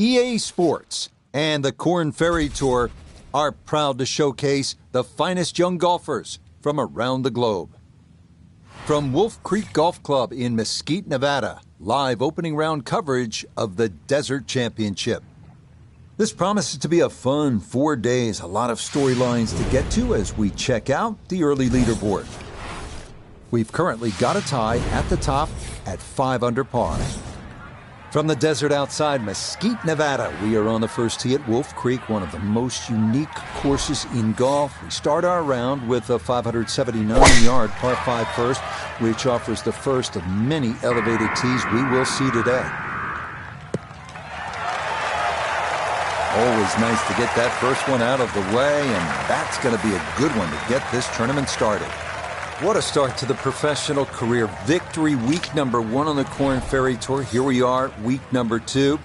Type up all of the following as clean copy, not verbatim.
EA Sports and the Korn Ferry Tour are proud to showcase the finest young golfers from around the globe. From Wolf Creek Golf Club in Mesquite, Nevada, live opening round coverage of the Desert Championship. This promises to be a fun 4 days, a lot of storylines to get to as we check out the early leaderboard. We've currently got a tie at the top at 5 under par. From the desert outside Mesquite, Nevada, we are on the first tee at Wolf Creek, one of the most unique courses in golf. We start our round with a 579-yard par 5 first, which offers the first of many elevated tees we will see today. Always nice to get that first one out of the way, and that's going to be a good one to get this tournament started. What a start to the professional career. Victory week number 1 on the Korn Ferry Tour. Here we are, week number 2.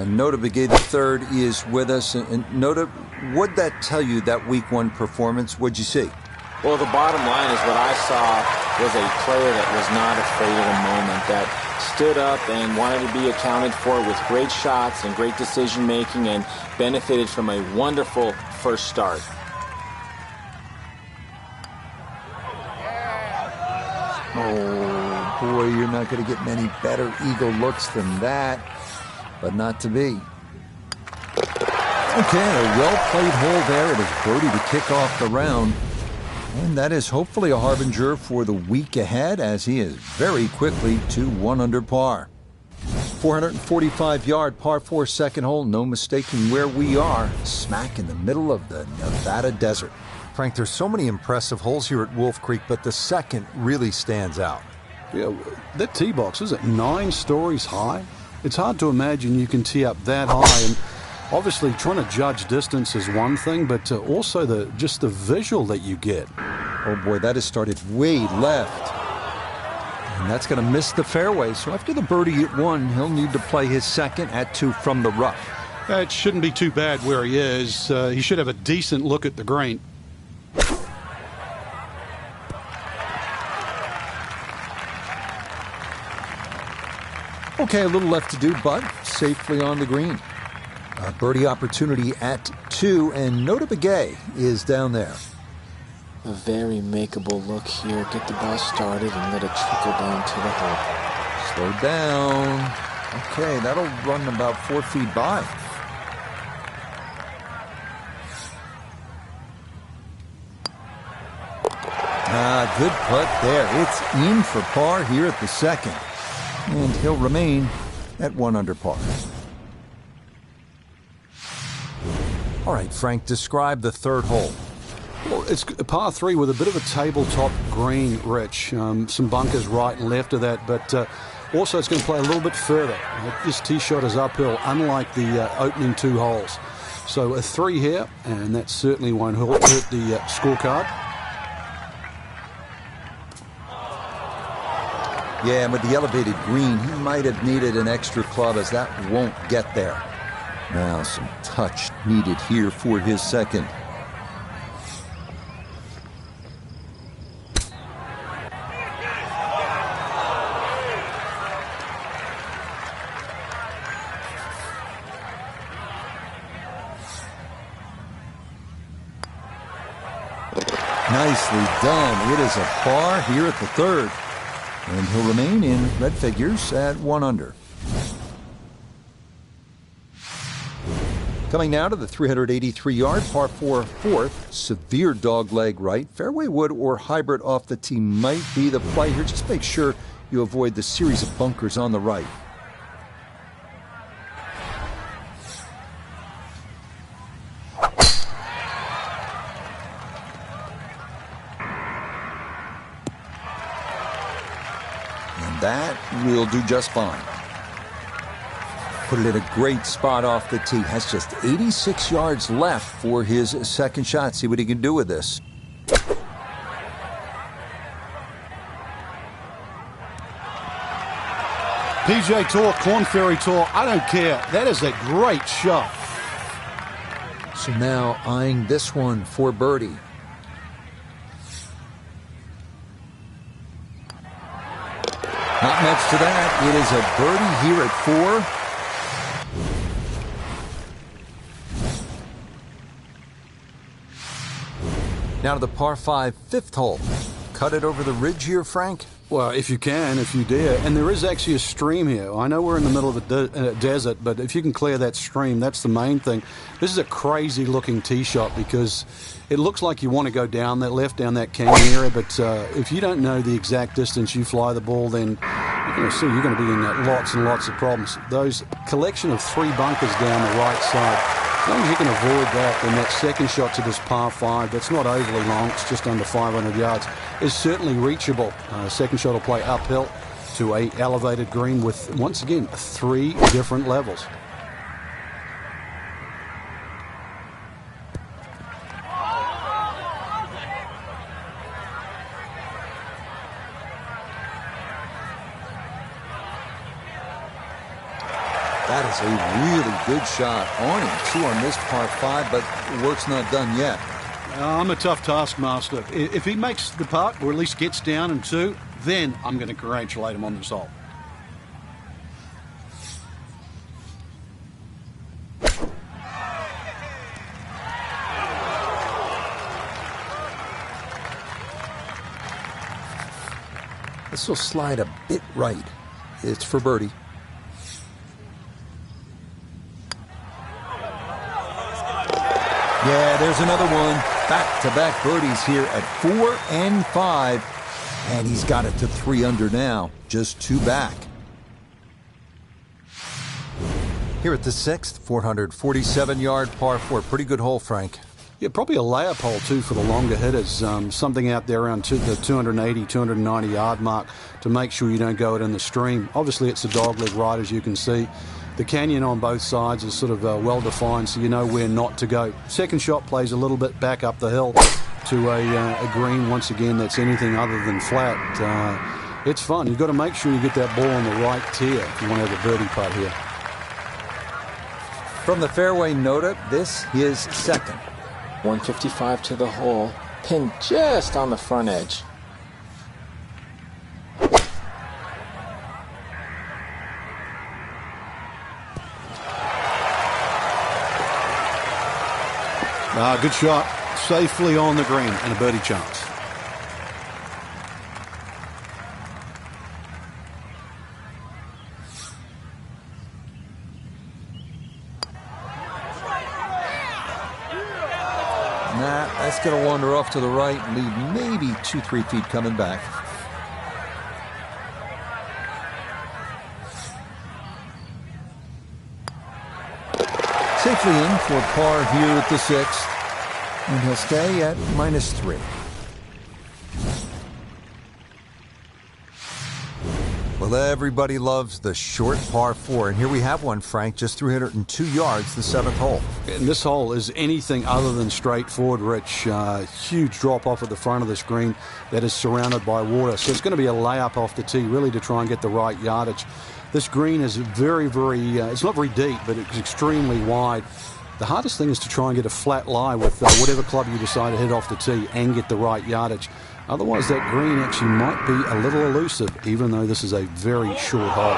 Nota Begay III is with us. And Nota, what'd that tell you, that week 1 performance? What'd you see? Well, the bottom line is what I saw was a player that was not afraid of the moment, that stood up and wanted to be accounted for with great shots and great decision-making and benefited from a wonderful first start. Oh, boy, you're not going to get many better eagle looks than that, but not to be. Okay, a well-played hole there. It is birdie to kick off the round. And that is hopefully a harbinger for the week ahead, as he is very quickly to 1 under par. 445-yard par 4 second hole, no mistaking where we are, smack in the middle of the Nevada desert. Frank, there's so many impressive holes here at Wolf Creek, but the second really stands out. Yeah, that tee box is at 9 stories high. It's hard to imagine you can tee up that high, and obviously trying to judge distance is one thing, but also just the visual that you get. Oh boy, that has started way left. And that's going to miss the fairway. So after the birdie at 1, he'll need to play his second at 2 from the rough. It shouldn't be too bad where he is. He should have a decent look at the green. Okay, a little left to do, but safely on the green. A birdie opportunity at 2, and Nota Begay is down there. A very makeable look here. Get the ball started and let it trickle down to the hole. Slow down. Okay, that'll run about 4 feet by. Good putt there. It's in for par here at the second. And he'll remain at 1 under par. All right, Frank, describe the third hole. Well, it's a par 3 with a bit of a tabletop green, Rich. Some bunkers right and left of that, but also it's going to play a little bit further. This tee shot is uphill, unlike the opening 2 holes. So a 3 here, and that certainly won't hurt the scorecard. Yeah, and with the elevated green, he might have needed an extra club, as that won't get there. Now some touch needed here for his second. Nicely done. It is a par here at the third. And he'll remain in red figures at 1 under. Coming now to the 383-yard par 4 fourth. Severe dogleg right. Fairway wood or hybrid off the tee might be the play here. Just make sure you avoid the series of bunkers on the right. That will do just fine. Put it in a great spot off the tee. Has just 86 yards left for his second shot. See what he can do with this. PJ Tour, Korn Ferry Tour, I don't care. That is a great shot. So now eyeing this one for birdie. Not much to that. It is a birdie here at 4. Now to the par 5 fifth hole. Cut it over the ridge here, Frank? Well, if you can, if you dare. And there is actually a stream here. I know we're in the middle of a desert, but if you can clear that stream, that's the main thing. This is a crazy-looking tee shot because it looks like you want to go down that left, down that canyon area, but if you don't know the exact distance you fly the ball, then you're going to be in lots and lots of problems. Those collection of 3 bunkers down the right side, as long as you can avoid that, then that second shot to this par 5, that's not overly long, it's just under 500 yards, is certainly reachable. Second shot will play uphill to a elevated green with, once again, 3 different levels. That is a really good shot on him. 2 on this par 5, but the work's not done yet. I'm a tough taskmaster. If he makes the putt, or at least gets down in 2, then I'm going to congratulate him on this hole. This will slide a bit right. It's for birdie. Yeah, there's another one. Back-to-back birdies here at 4 and 5. And he's got it to 3 under now. Just 2 back. Here at the 6th, 447-yard par 4. Pretty good hole, Frank. Yeah, probably a layup hole, too, for the longer hitters. Something out there around the 280, 290-yard mark to make sure you don't go it in the stream. Obviously, it's a dogleg right, as you can see. The canyon on both sides is sort of well-defined, so you know where not to go. Second shot plays a little bit back up the hill to a green, once again, that's anything other than flat. It's fun. You've got to make sure you get that ball on the right tier if you want to have a birdie putt here. From the fairway nota, this is second. 155 to the hole, pin just on the front edge. Good shot. Safely on the green and a birdie chance. That's going to wander off to the right and leave maybe 2-3 feet coming back. Safely in for par here at the 6th. And he'll stay at -3. Well, everybody loves the short par 4. And here we have one, Frank, just 302 yards, the 7th hole. And this hole is anything other than straightforward, Rich. Huge drop off at the front of this green that is surrounded by water. So it's going to be a layup off the tee, really, to try and get the right yardage. This green is very, it's not very deep, but it's extremely wide. The hardest thing is to try and get a flat lie with whatever club you decide to hit off the tee and get the right yardage. Otherwise, that green actually might be a little elusive, even though this is a very short hole.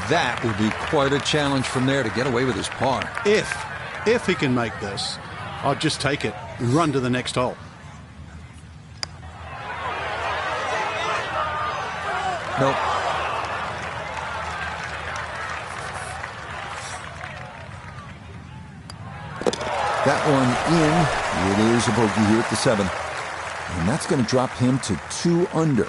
That would be quite a challenge from there to get away with his par. If he can make this, I'll just take it and run to the next hole. Nope. That one in. It is a bogey here at the 7th. And that's going to drop him to 2 under.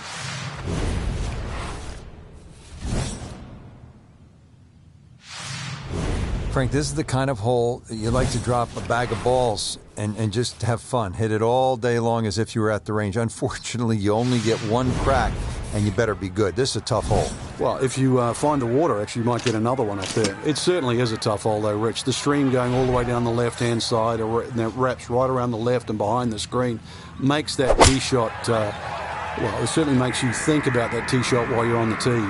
Frank, this is the kind of hole that you like to drop a bag of balls and just have fun. Hit it all day long as if you were at the range. Unfortunately, you only get one crack, and you better be good. This is a tough hole. Well, if you find the water, actually, you might get another one up there. It certainly is a tough hole, though, Rich. The stream going all the way down the left-hand side, and it wraps right around the left and behind the screen, makes that tee shot... well, it certainly makes you think about that tee shot while you're on the tee.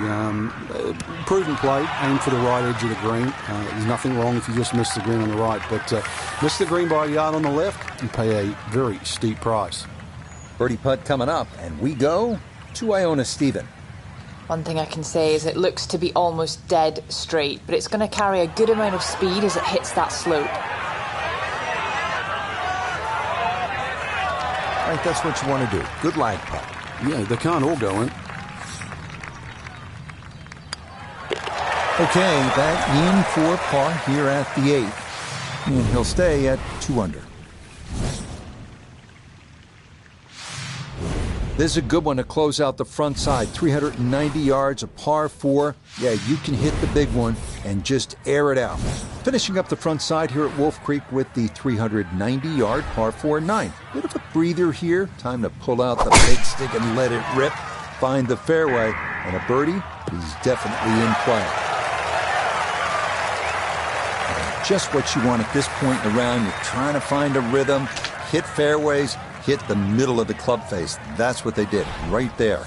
Prudent play, aim for the right edge of the green. There's nothing wrong if you just miss the green on the right, but miss the green by a yard on the left, you pay a very steep price. Birdie putt coming up, and we go to Iona Stephen. One thing I can say is it looks to be almost dead straight, but it's going to carry a good amount of speed as it hits that slope. Right, that's what you want to do. Good lag putt. Yeah, they can't all go in. Okay, that in for par here at the 8th. And he'll stay at 2 under. This is a good one to close out the front side. 390 yards, a par 4. Yeah, you can hit the big one and just air it out. Finishing up the front side here at Wolf Creek with the 390-yard par 4-9. Bit of a breather here. Time to pull out the big stick and let it rip. Find the fairway, and a birdie is definitely in play. And just what you want at this point in the round. You're trying to find a rhythm, hit fairways, hit the middle of the club face. That's what they did right there.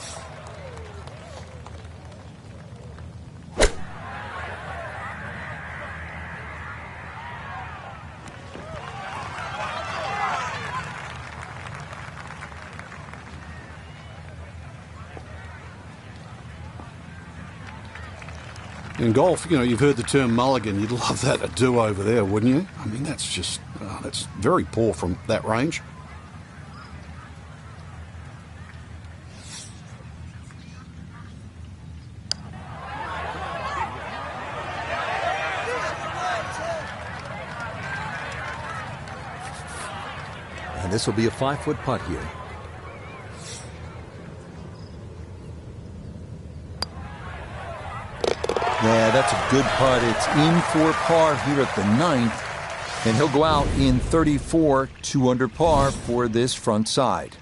In golf, you know, you've heard the term mulligan. You'd love that a do-over there, wouldn't you? I mean, that's just, that's very poor from that range. And this will be a 5-foot putt here. Yeah, that's a good putt. It's in for par here at the 9th. And he'll go out in 34, 2 under par for this front side.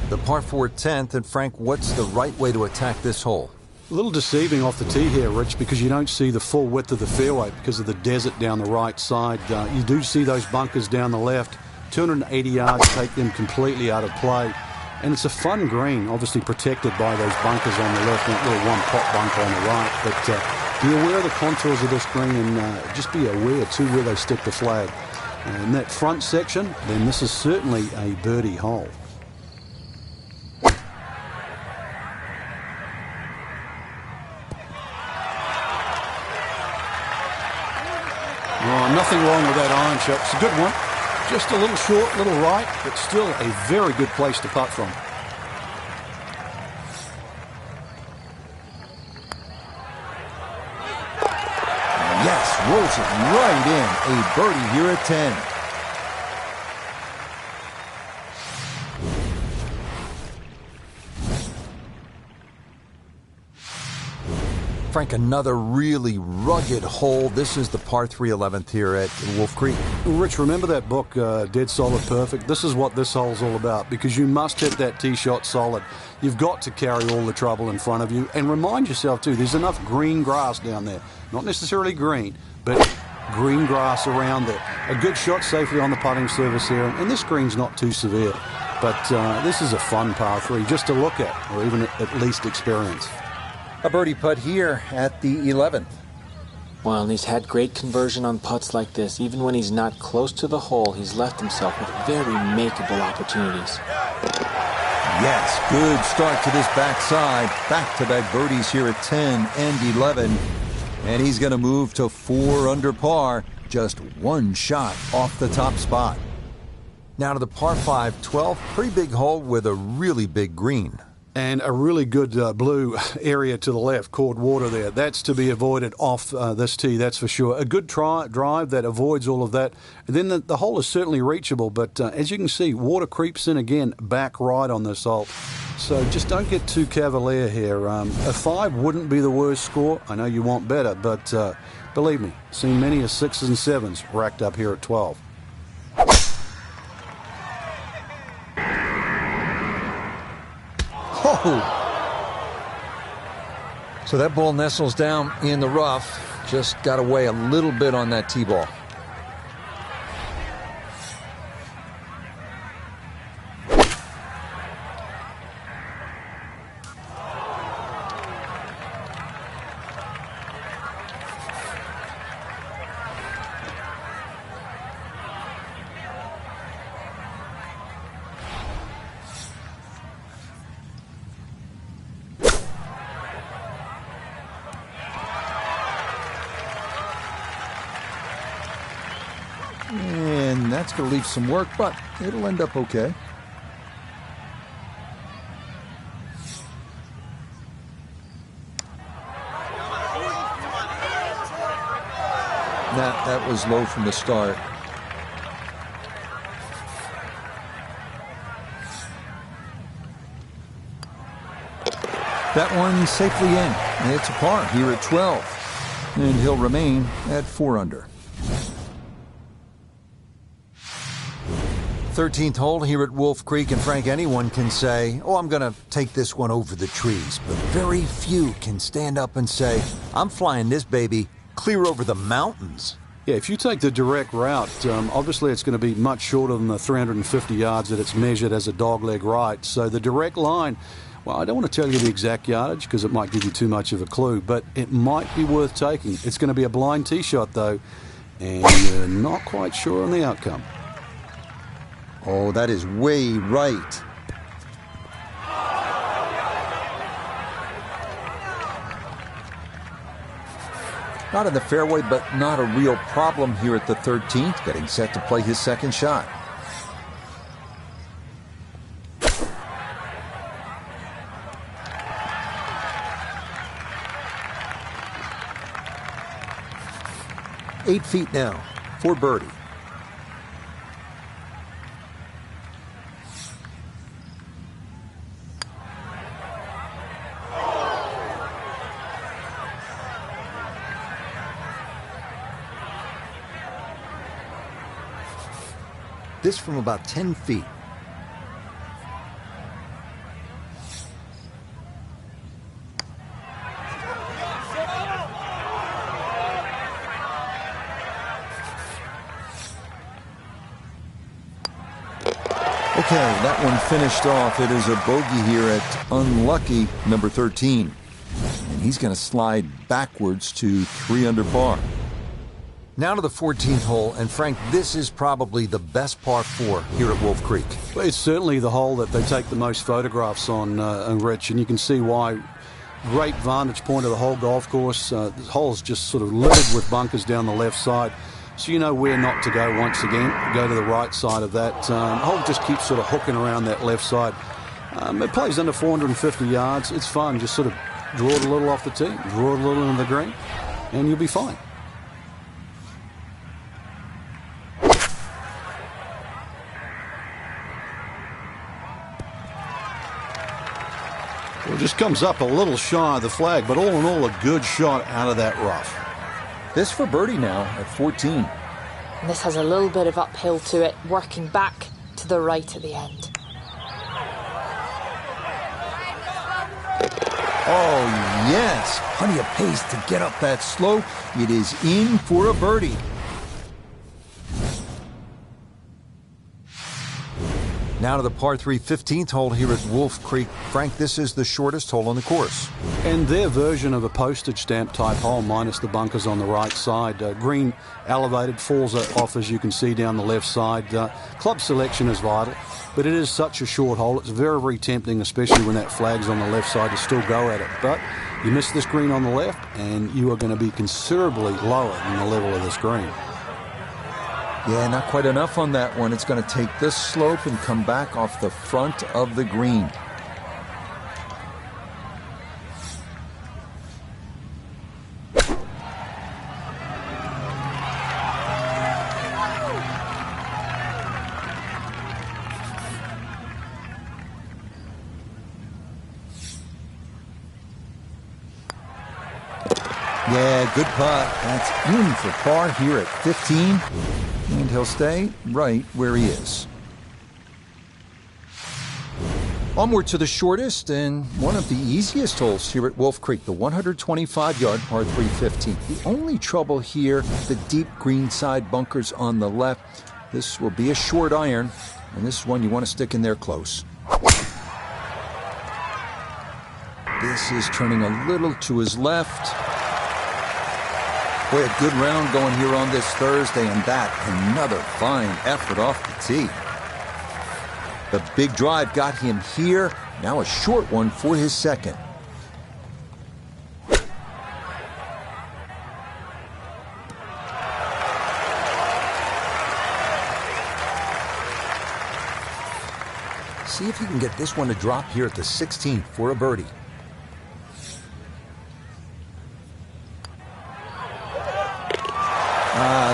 The par 4 10th. And Frank, what's the right way to attack this hole? A little deceiving off the tee here, Rich, because you don't see the full width of the fairway because of the desert down the right side. You do see those bunkers down the left. 280 yards take them completely out of play. And it's a fun green, obviously protected by those bunkers on the left and that little one-pot bunker on the right. But be aware of the contours of this green and just be aware, too, where they stick the flag. In that front section, then this is certainly a birdie hole. Oh, nothing wrong with that iron shot. It's a good one. Just a little short, little right, but still a very good place to putt from. Yes, rolls it right in. A birdie here at 10. Frank, another really rugged hole. This is the par 3 11th here at Wolf Creek. Rich, remember that book, Dead Solid Perfect? This is what this hole's all about, because you must hit that tee shot solid. You've got to carry all the trouble in front of you, and remind yourself, too, there's enough green grass down there. Not necessarily green, but green grass around there. A good shot safely on the putting surface here, and this green's not too severe. But this is a fun par 3 just to look at, or even at least experience. A birdie putt here at the 11th. Well, and he's had great conversion on putts like this. Even when he's not close to the hole, he's left himself with very makeable opportunities. Yes, good start to this backside. Back-to-back birdies here at 10 and 11. And he's going to move to 4 under par. Just one shot off the top spot. Now to the par 5 12. Pretty big hole with a really big green. And a really good blue area to the left, caught water there. That's to be avoided off this tee, that's for sure. A good drive that avoids all of that. And then the hole is certainly reachable, but as you can see, water creeps in again, back right on this hole. So just don't get too cavalier here. A 5 wouldn't be the worst score. I know you want better, but believe me, seen many as 6s and 7s racked up here at 12. So that ball nestles down in the rough. Just got away a little bit on that tee ball. And that's going to leave some work, but it'll end up okay. That was low from the start. That one safely in. It's a par here at 12. And he'll remain at 4 under. 13th hole here at Wolf Creek, and Frank, anyone can say, oh, I'm going to take this one over the trees. But very few can stand up and say, I'm flying this baby clear over the mountains. Yeah, if you take the direct route, obviously it's going to be much shorter than the 350 yards that it's measured as a dogleg right. So the direct line, well, I don't want to tell you the exact yardage because it might give you too much of a clue, but it might be worth taking. It's going to be a blind tee shot, though, and you're not quite sure on the outcome. Oh, that is way right. Not in the fairway, but not a real problem here at the 13th, getting set to play his second shot. Eight feet now for birdie. This from about 10 feet. Okay, that one finished off. It is a bogey here at unlucky number 13. And he's going to slide backwards to 3 under par. Now to the 14th hole, and Frank, this is probably the best par 4 here at Wolf Creek. Well, it's certainly the hole that they take the most photographs on, Rich, and you can see why. Great vantage point of the whole golf course. The hole's just sort of littered with bunkers down the left side, so you know where not to go once again. Go to the right side of that. The hole just keeps sort of hooking around that left side. It plays under 450 yards. It's fun. Just sort of draw it a little off the tee, draw it a little into the green, and you'll be fine. Well, it just comes up a little shy of the flag, but all in all, a good shot out of that rough. This for birdie now at 14. And this has a little bit of uphill to it, working back to the right at the end. Oh, yes. Plenty of pace to get up that slope. It is in for a birdie. Now to the par 3 15th hole here at Wolf Creek. Frank, this is the shortest hole on the course. And their version of a postage stamp type hole, minus the bunkers on the right side. Green elevated, falls off as you can see down the left side. Club selection is vital, but it is such a short hole. It's very, very tempting, especially when that flag's on the left side, to still go at it. But you miss this green on the left, and you are going to be considerably lower than the level of this green. Yeah, not quite enough on that one. It's going to take this slope and come back off the front of the green. Yeah, good putt. That's in for par here at 15. And he'll stay right where he is. Onward to the shortest and one of the easiest holes here at Wolf Creek, the 125-yard par 3 15. The only trouble here, the deep greenside bunkers on the left. This will be a short iron, and this is one you want to stick in there close. This is turning a little to his left. Boy, a good round going here on this Thursday, and that another fine effort off the tee. The big drive got him here. Now a short one for his second. See if you can get this one to drop here at the 16th for a birdie.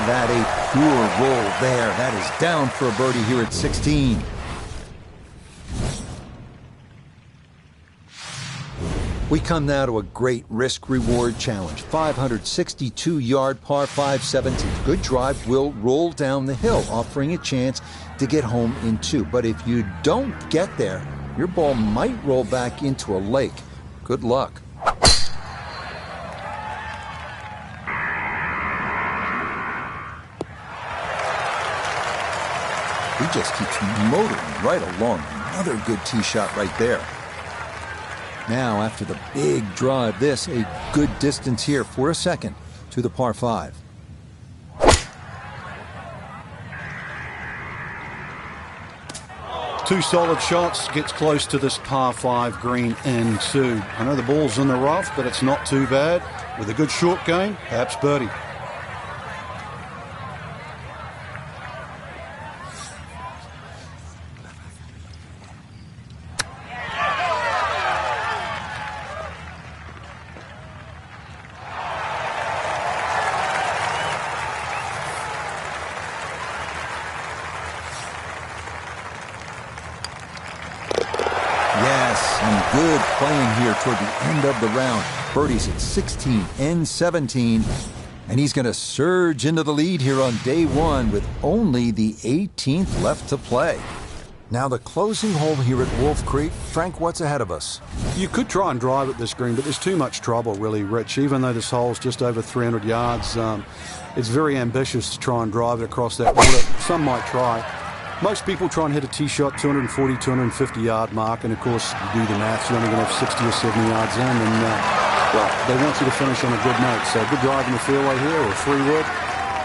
That a pure roll there. That is down for a birdie here at 16. We come now to a great risk-reward challenge. 562-yard par 5 17. Good drive will roll down the hill, offering a chance to get home in 2. But if you don't get there, your ball might roll back into a lake. Good luck. He just keeps motoring right along. Another good tee shot right there. Now, after the big drive, this a good distance here for a second to the par 5. Two solid shots, gets close to this par 5 green and 2. I know the ball's in the rough, but it's not too bad. With a good short game, perhaps birdie. Good playing here toward the end of the round. Birdies at 16 and 17. And he's going to surge into the lead here on day 1 with only the 18th left to play. Now the closing hole here at Wolf Creek. Frank, what's ahead of us? You could try and drive at this green, but there's too much trouble, really, Rich. Even though this hole's just over 300 yards, it's very ambitious to try and drive it across that water. Some might try. Most people try and hit a tee shot 240, 250-yard mark, and of course, you do the maths, you're only going to have 60 or 70 yards in, and, well, they want you to finish on a good note. So good drive in the fairway here, or a 3-wood,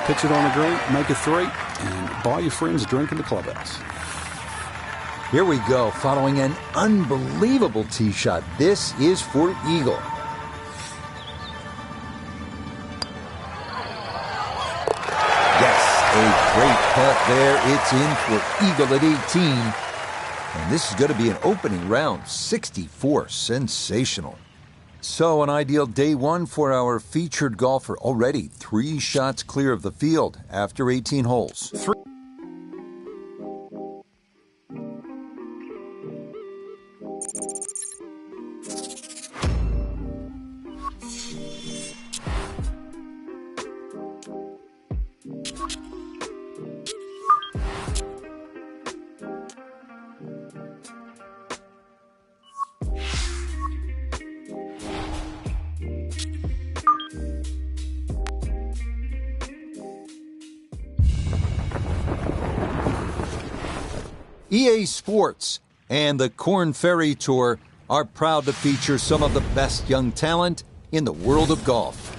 pitch it on the green, make a 3, and buy your friends a drink in the clubhouse. Here we go, following an unbelievable tee shot. This is for Eagle. Great putt there. It's in for Eagle at 18. And this is going to be an opening round 64. Sensational. So an ideal day 1 for our featured golfer. Already 3 shots clear of the field after 18 holes. EA Sports and the Korn Ferry Tour are proud to feature some of the best young talent in the world of golf.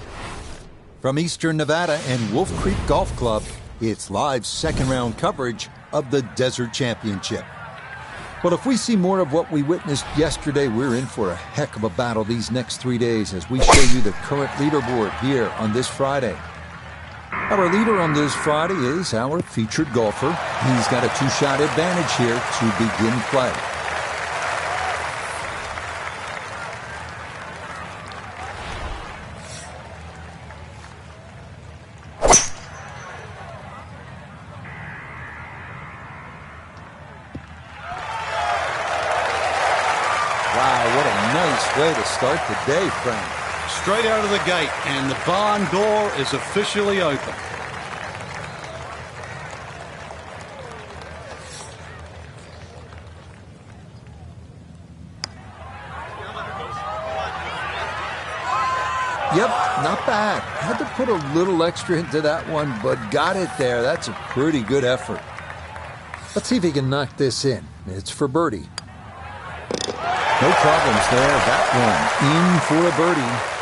From Eastern Nevada and Wolf Creek Golf Club, it's live second-round coverage of the Desert Championship. Well, if we see more of what we witnessed yesterday, we're in for a heck of a battle these next 3 days as we show you the current leaderboard here on this Friday. Our leader on this Friday is our featured golfer. He's got a 2-shot advantage here to begin play. Wow, what a nice way to start the day, Frank. straight out of the gate, and the barn door is officially open. Yep, not bad. Had to put a little extra into that one, but got it there. That's a pretty good effort. Let's see if he can knock this in. It's for birdie. No problems there. That one in for a birdie.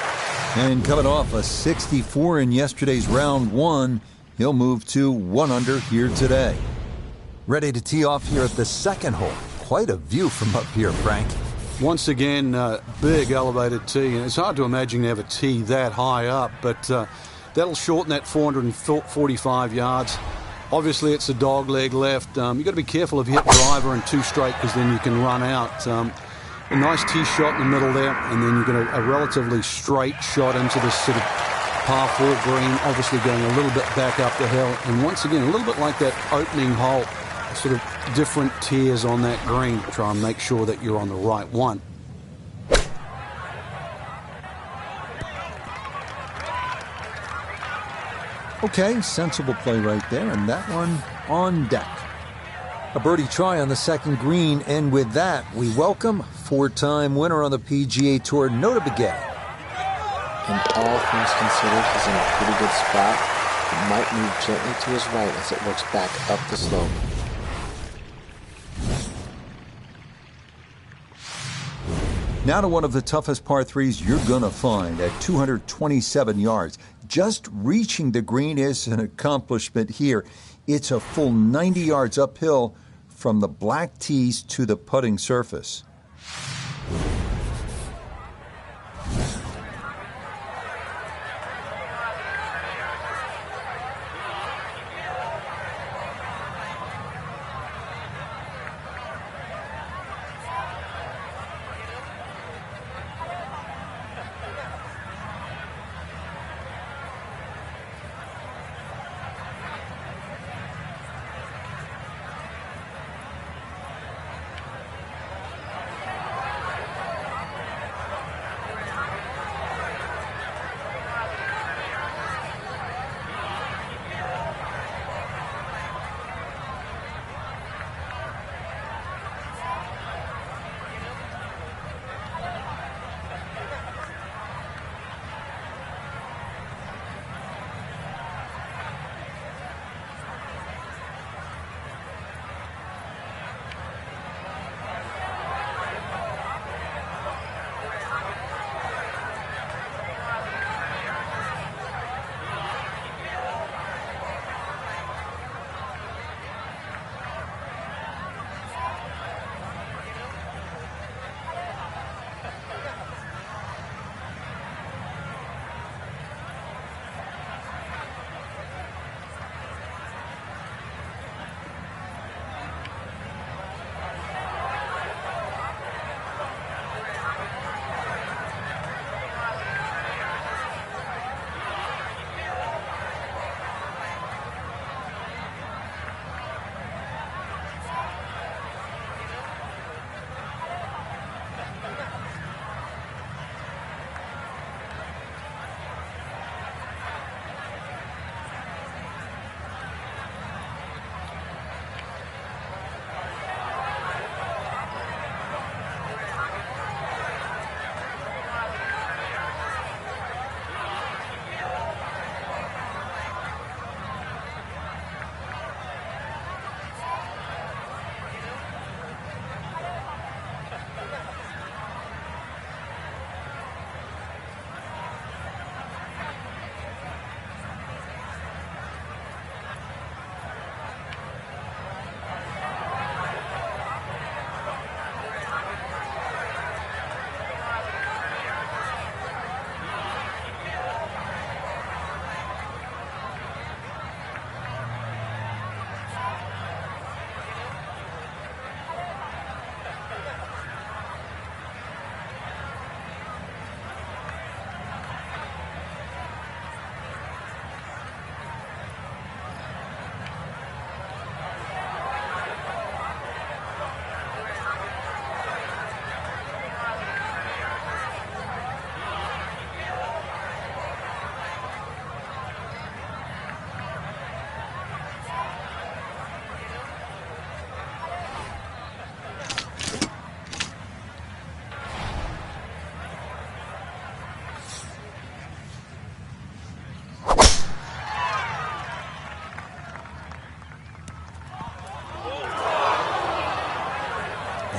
And coming off a 64 in yesterday's round one, he'll move to 1 under here today. Ready to tee off here at the second hole. Quite a view from up here, Frank. Once again, big elevated tee, and it's hard to imagine you have a tee that high up, but that'll shorten that 445 yards. Obviously, it's a dog leg left. You've got to be careful if you hit driver and 2 straight, because then you can run out. A nice tee shot in the middle there, and then you get a relatively straight shot into this sort of par 4 green, obviously going a little bit back up the hill. And once again, a little bit like that opening hole, sort of different tiers on that green. Try and make sure that you're on the right one. Okay, sensible play right there, and that one on deck. A birdie try on the second green, and with that, we welcome 4-time winner on the PGA Tour, Nota Begay. And all things considered, he's in a pretty good spot. It might move gently to his right as it works back up the slope. Now to one of the toughest par 3s you're going to find at 227 yards. Just reaching the green is an accomplishment here. It's a full 90 yards uphill from the black tees to the putting surface.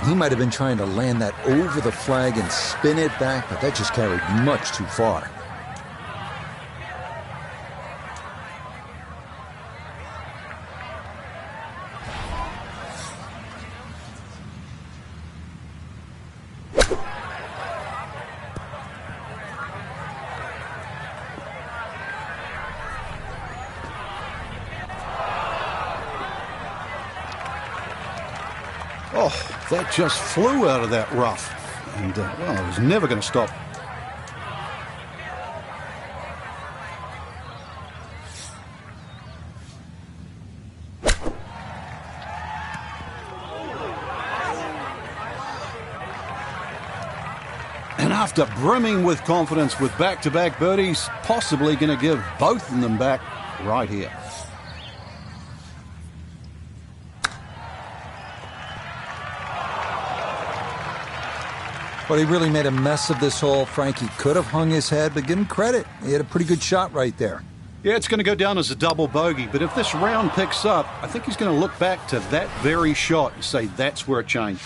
He might have been trying to land that over the flag and spin it back, but that just carried much too far. Oh, that just flew out of that rough. And, well, it was never going to stop. And after brimming with confidence with back-to-back birdies, possibly going to give both of them back right here. But he really made a mess of this hole. Frankie could have hung his head, but give him credit. He had a pretty good shot right there. Yeah, it's going to go down as a double bogey, but if this round picks up, I think he's going to look back to that very shot and say that's where it changed.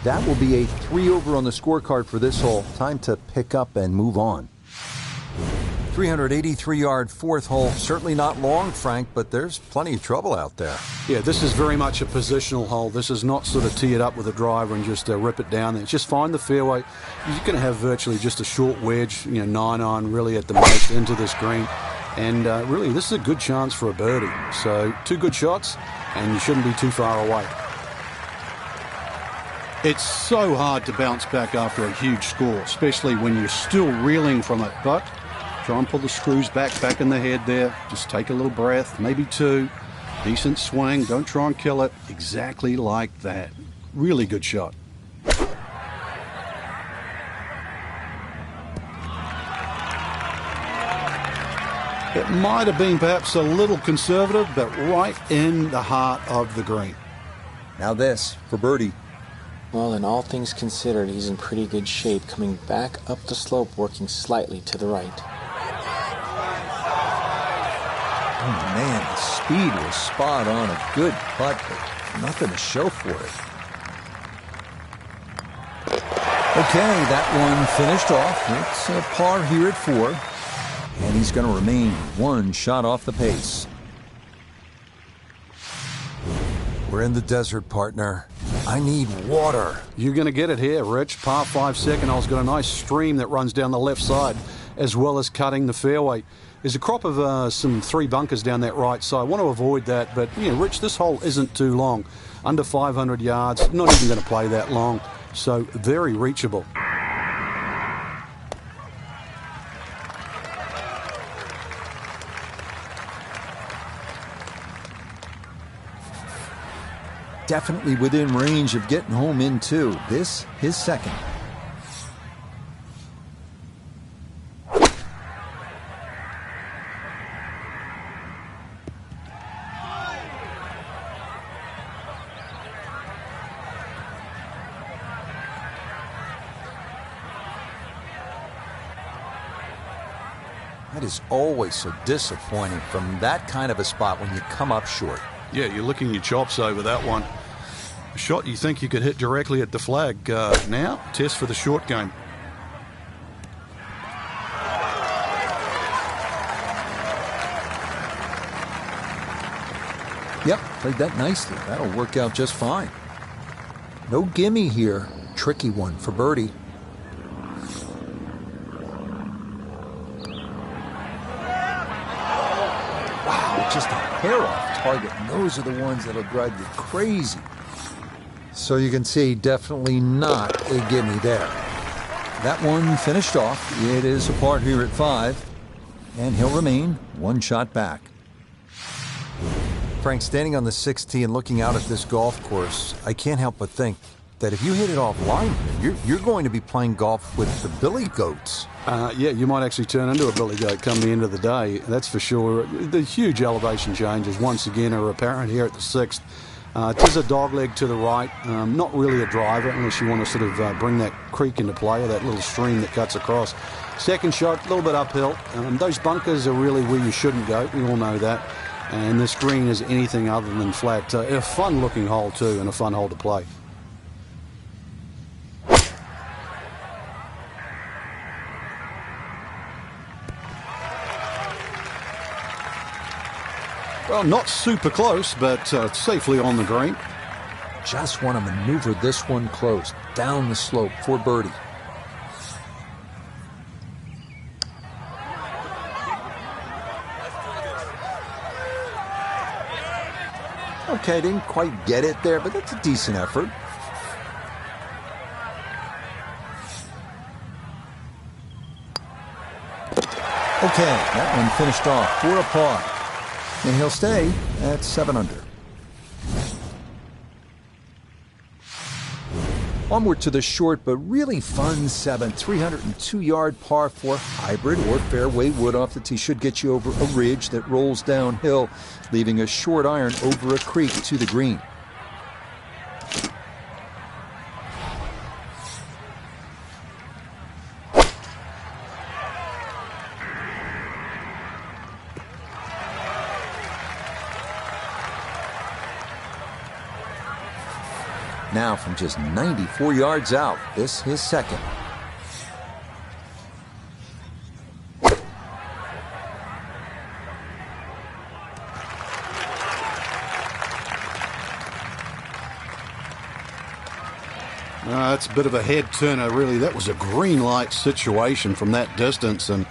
That will be a 3 over on the scorecard for this hole. Time to pick up and move on. 383-yard fourth hole. Certainly not long, Frank, but there's plenty of trouble out there. Yeah, this is very much a positional hole. This is not sort of tee it up with a driver and just rip it down there. Just find the fairway. You're going to have virtually just a short wedge, 9-iron really at the most into this green. And really, this is a good chance for a birdie. So 2 good shots, and you shouldn't be too far away. It's so hard to bounce back after a huge score, especially when you're still reeling from it. But try and pull the screws back in the head there. Just take a little breath, maybe 2. Decent swing. Don't try and kill it. Exactly like that. Really good shot. It might have been perhaps a little conservative, but right in the heart of the green. Now this for birdie. Well, in all things considered, he's in pretty good shape, coming back up the slope, working slightly to the right. Oh, man, the speed was spot on. A good putt, but nothing to show for it. Okay, that one finished off. It's a par here at 4. And he's going to remain 1 shot off the pace. We're in the desert, partner. I need water. You're going to get it here, Rich. Par 5 second hole's got a nice stream that runs down the left side, as well as cutting the fairway. There's a crop of some 3 bunkers down that right side. I want to avoid that, but, Rich, this hole isn't too long. Under 500 yards, not even going to play that long, so very reachable. Definitely within range of getting home in 2. This, his second. That is always so disappointing from that kind of a spot when you come up short. Yeah, you're licking your chops over that one. A shot you think you could hit directly at the flag. Now, test for the short game. Yep, played that nicely. That'll work out just fine. No gimme here. Tricky one for birdie. Wow, just a hair off target. And those are the ones that'll drive you crazy. So you can see, definitely not a gimme there. That one finished off. It is a par here at 5. And he'll remain 1 shot back. Frank, standing on the 6th tee and looking out at this golf course, I can't help but think that if you hit it offline, you're going to be playing golf with the billy goats. Yeah, you might actually turn into a billy goat come the end of the day, that's for sure. The huge elevation changes once again are apparent here at the 6th. It is a dogleg to the right, not really a driver unless you want to sort of bring that creek into play or that little stream that cuts across. Second shot, a little bit uphill. Those bunkers are really where you shouldn't go, we all know that. And this green is anything other than flat. A fun-looking hole, too, and a fun hole to play. Well, not super close, but safely on the green. Just want to maneuver this one close, down the slope for birdie. Okay, didn't quite get it there, but that's a decent effort. Okay, that one finished off for a par. And he'll stay at 7 under. Onward to the short but really fun 7, 302-yard par 4 hybrid or fairway wood off the tee. Should get you over a ridge that rolls downhill, leaving a short iron over a creek to the green. Now from just 94 yards out, this his second. That's a bit of a head turner, really. That was a green light situation from that distance, and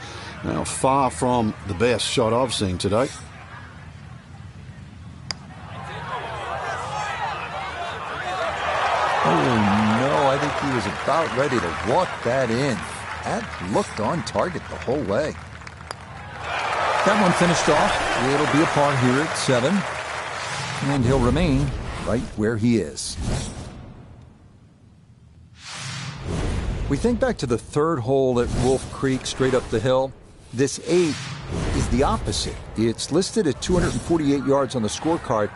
far from the best shot I've seen today. Oh, no, I think he was about ready to walk that in. That looked on target the whole way. That one finished off. It'll be a par here at 7. And he'll remain right where he is. We think back to the third hole at Wolf Creek, straight up the hill. This 8 is the opposite. It's listed at 248 yards on the scorecard,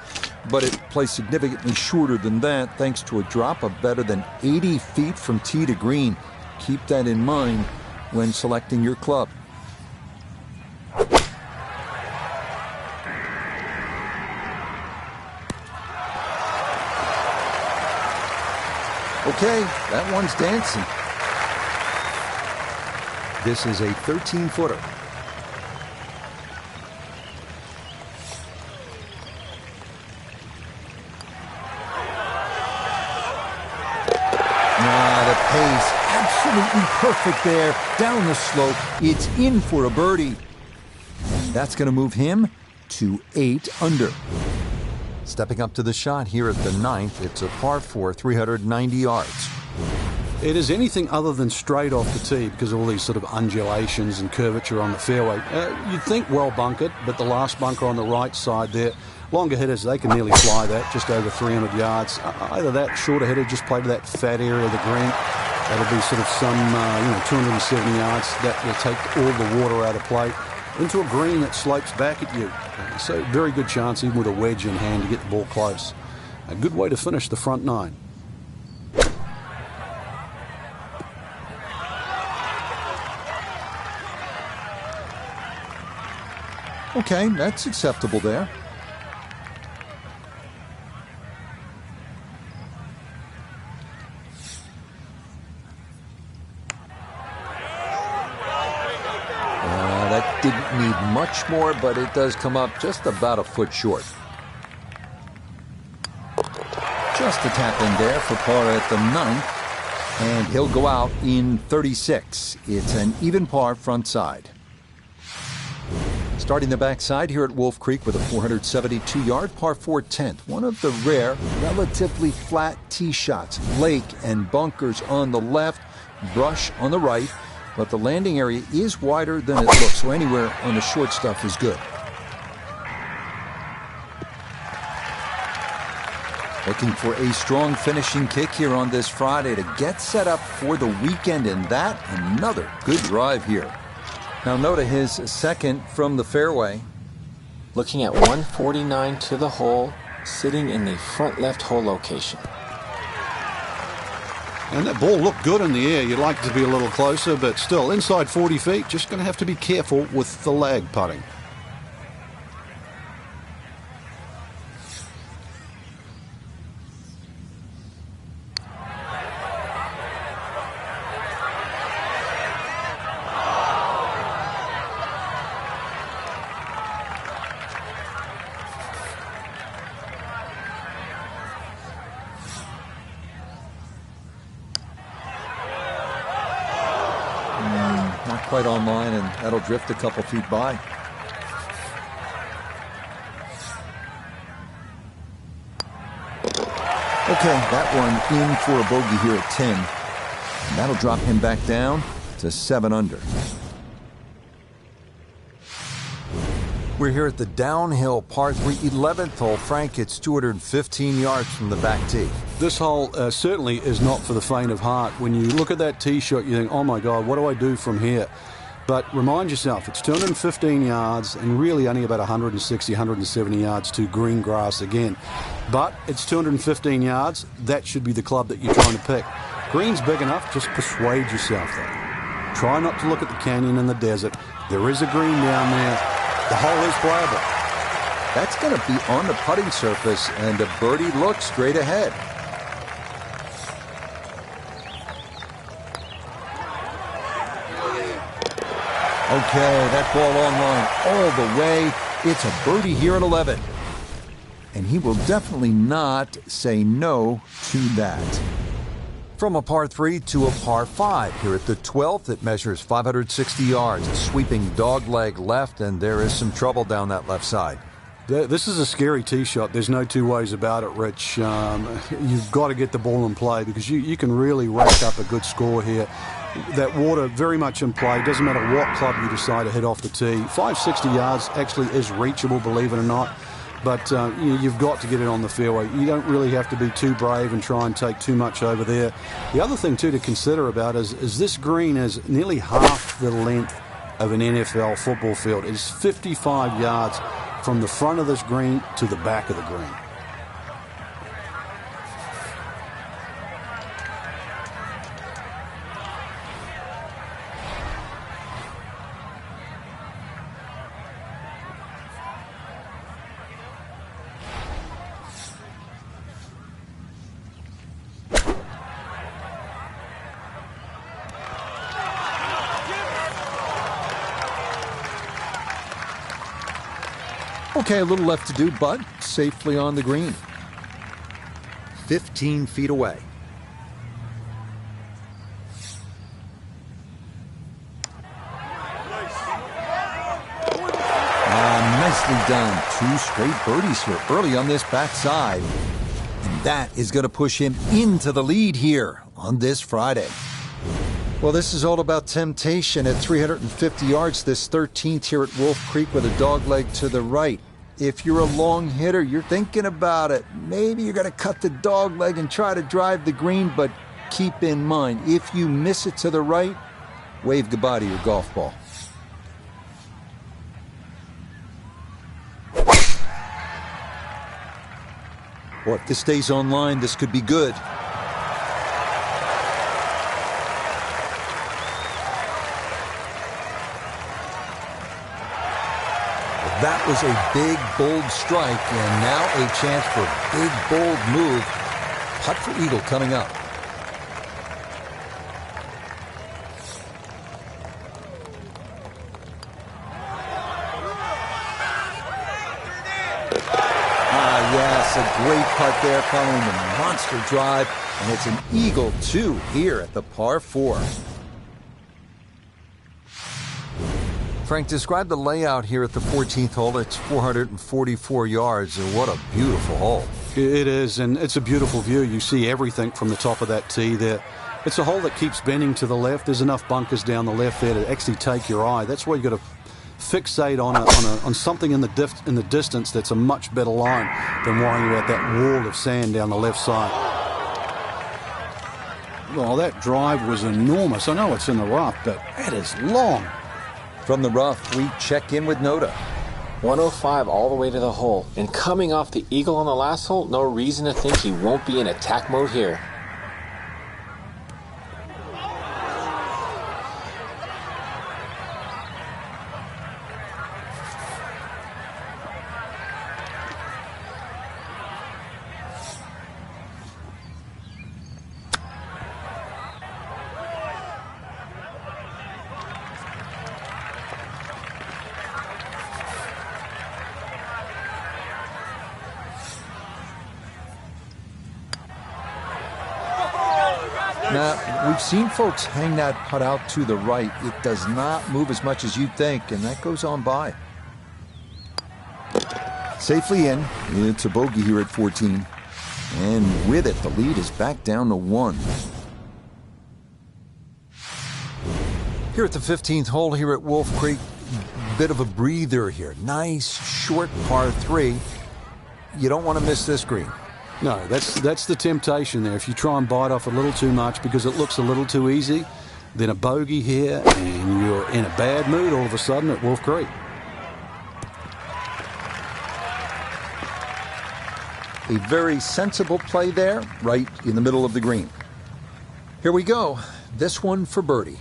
but it plays significantly shorter than that thanks to a drop of better than 80 feet from tee to green. Keep that in mind when selecting your club. Okay, that one's dancing. This is a 13-footer. The pace, absolutely perfect there. Down the slope, it's in for a birdie. That's going to move him to 8 under. Stepping up to the shot here at the 9th, it's a par 4, 390 yards. It is anything other than straight off the tee because of all these sort of undulations and curvature on the fairway. You'd think well bunkered, but the last bunker on the right side there, longer hitters, they can nearly fly that, just over 300 yards. Either that, shorter hitter just play to that fat area of the green. That'll be sort of some 270 yards. That will take all the water out of play into a green that slopes back at you. So very good chance, even with a wedge in hand, to get the ball close. A good way to finish the front 9. Okay, that's acceptable there. That didn't need much more, but it does come up just about a foot short. Just a tap in there for par at the 9th, and he'll go out in 36. It's an even par front side. Starting the backside here at Wolf Creek with a 472-yard par 4 10th. One of the rare, relatively flat tee shots. Lake and bunkers on the left, brush on the right, but the landing area is wider than it looks, so anywhere on the short stuff is good. Looking for a strong finishing kick here on this Friday to get set up for the weekend, and that another good drive here. Now Noda, his second from the fairway. Looking at 149 to the hole, sitting in the front left hole location. And that ball looked good in the air. You'd like it to be a little closer, but still inside 40 feet. Just going to have to be careful with the lag putting. quite online, and that'll drift a couple feet by. Okay, that one in for a bogey here at 10. And that'll drop him back down to 7 under. We're here at the downhill par 3 11th hole. Frank, it's 215 yards from the back tee. This hole certainly is not for the faint of heart. When you look at that tee shot, you think, oh my God, what do I do from here? But remind yourself, it's 215 yards and really only about 160, 170 yards to green grass again. But it's 215 yards. That should be the club that you're trying to pick. Green's big enough, just persuade yourself there. Try not to look at the canyon and the desert. There is a green down there. The hole is playable. That's going to be on the putting surface, and a birdie look straight ahead. Okay, that ball on line all the way. It's a birdie here at 11. And he will definitely not say no to that. From a par 3 to a par 5 here at the 12th. It measures 560 yards. A sweeping dogleg left, and there is some trouble down that left side. This is a scary tee shot. There's no two ways about it, Rich. You've got to get the ball in play because you can really rack up a good score here. That water very much in play. Doesn't matter what club you decide to hit off the tee. 560 yards actually is reachable, believe it or not. But you've got to get it on the fairway. You don't really have to be too brave and try and take too much over there. The other thing, too, to consider about is this green is nearly half the length of an NFL football field. It's 55 yards from the front of this green to the back of the green. Okay, a little left to do, but safely on the green. 15 feet away. Nicely done. 2 straight birdies here early on this backside. And that is going to push him into the lead here on this Friday. Well, this is all about temptation at 350 yards, this 13th here at Wolf Creek with a dogleg to the right. If you're a long hitter, you're thinking about it. Maybe you're going to cut the dogleg and try to drive the green, but keep in mind, if you miss it to the right, wave goodbye to your golf ball. Well, if this stays online, this could be good. That was a big, bold strike, and now a chance for a big, bold move. Putt for eagle coming up. Yes, a great putt there following the monster drive, and it's an eagle, too, here at the par 4. Frank, describe the layout here at the 14th hole. It's 444 yards, and what a beautiful hole. It is, and it's a beautiful view. You see everything from the top of that tee there. It's a hole that keeps bending to the left. There's enough bunkers down the left there to actually take your eye. That's why you've got to fixate on something in the distance that's a much better line than worrying about that wall of sand down the left side. Well, that drive was enormous. I know it's in the rough, but that is long. From the rough, we check in with Noda. 105 all the way to the hole. And coming off the eagle on the last hole, no reason to think he won't be in attack mode here. Now, we've seen folks hang that putt out to the right. It does not move as much as you'd think, and that goes on by. Safely in. It's a bogey here at 14. And with it, the lead is back down to 1. Here at the 15th hole here at Wolf Creek, bit of a breather here. Nice, short par 3. You don't want to miss this green. No, that's the temptation there. If you try and bite off a little too much because it looks a little too easy, then a bogey here and you're in a bad mood all of a sudden at Wolf Creek. A very sensible play there, right in the middle of the green. Here we go. This one for birdie.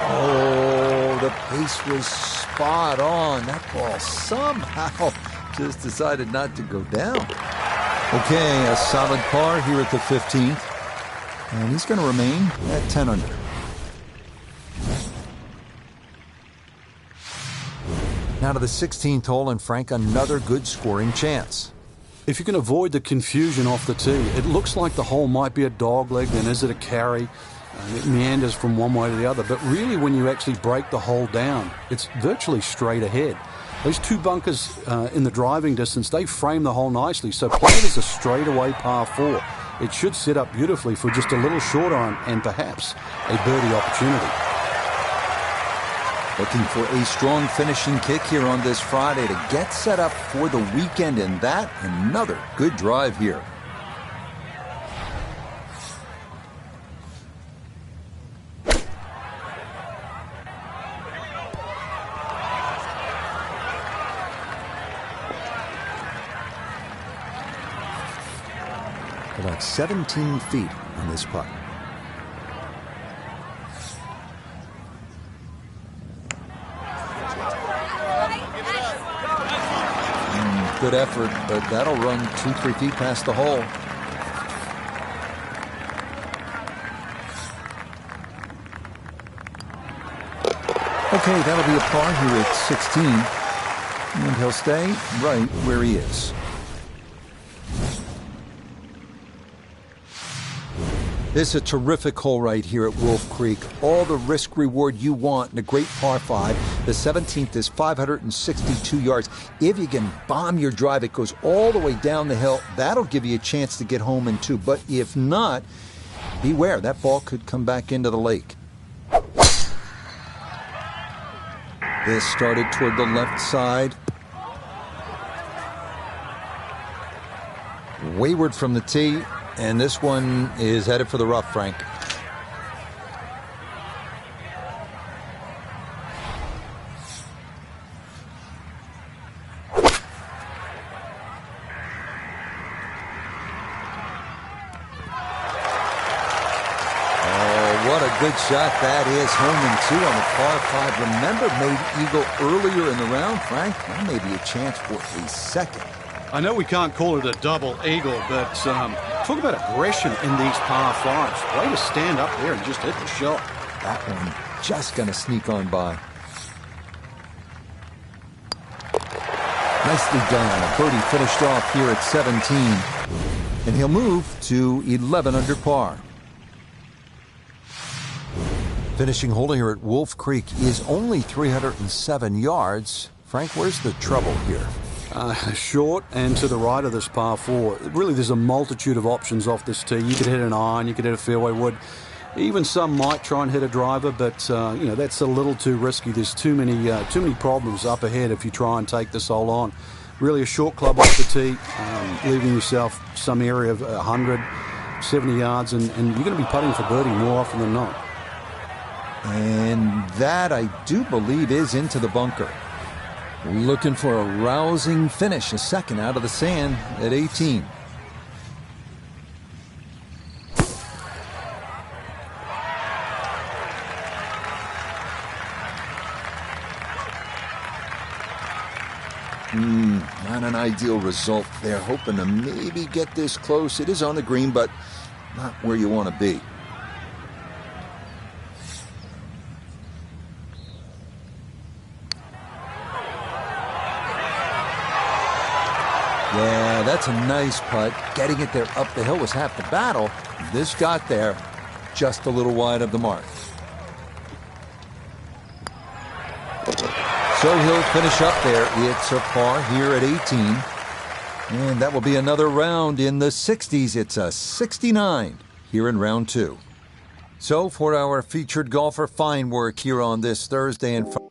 Oh, the pace was spot on. That ball somehow just decided not to go down. Okay, a solid par here at the 15th. And he's going to remain at 10 under. Now to the 16th hole, and Frank, another good scoring chance. If you can avoid the confusion off the tee, it looks like the hole might be a dogleg, then is it a carry? It meanders from one way to the other, but really when you actually break the hole down, it's virtually straight ahead. Those 2 bunkers in the driving distance, they frame the hole nicely, so play it as a straightaway par 4. It should set up beautifully for just a little short iron and perhaps a birdie opportunity. Looking for a strong finishing kick here on this Friday to get set up for the weekend, and that another good drive here. About 17 feet on this putt. Good effort, but that'll run 2-3 feet past the hole. Okay, that'll be a par here at 16. And he'll stay right where he is. This is a terrific hole right here at Wolf Creek. All the risk reward you want in a great par 5. The 17th is 562 yards. If you can bomb your drive, it goes all the way down the hill. That'll give you a chance to get home in 2. But if not, beware. That ball could come back into the lake. This started toward the left side. Wayward from the tee. And this one is headed for the rough, Frank. What a good shot that is. Home and 2 on the par 5. Remember, made eagle earlier in the round, Frank. Now maybe a chance for a second. I know we can't call it a double eagle, but talk about aggression in these par 5s. Way to stand up there and just hit the shot. That one just going to sneak on by. Nicely done. A birdie finished off here at 17. And he'll move to 11 under par. Finishing hole here at Wolf Creek is only 307 yards. Frank, where's the trouble here? Short and to the right of this par 4. Really, there's a multitude of options off this tee. You could hit an iron, you could hit a fairway wood. Even some might try and hit a driver, but that's a little too risky. There's too many problems up ahead if you try and take this hole on. Really, a short club off the tee, leaving yourself some area of 100, 70 yards, and you're going to be putting for birdie more often than not. And that, I do believe, is into the bunker. Looking for a rousing finish, a second out of the sand at 18. Not an ideal result there. Hoping to maybe get this close. It is on the green, but not where you want to be. Yeah, that's a nice putt. Getting it there up the hill was half the battle. This got there just a little wide of the mark. So he'll finish up there. It's a par here at 18. And that will be another round in the 60s. It's a 69 here in round 2. So for our featured golfer, fine work here on this Thursday and Friday.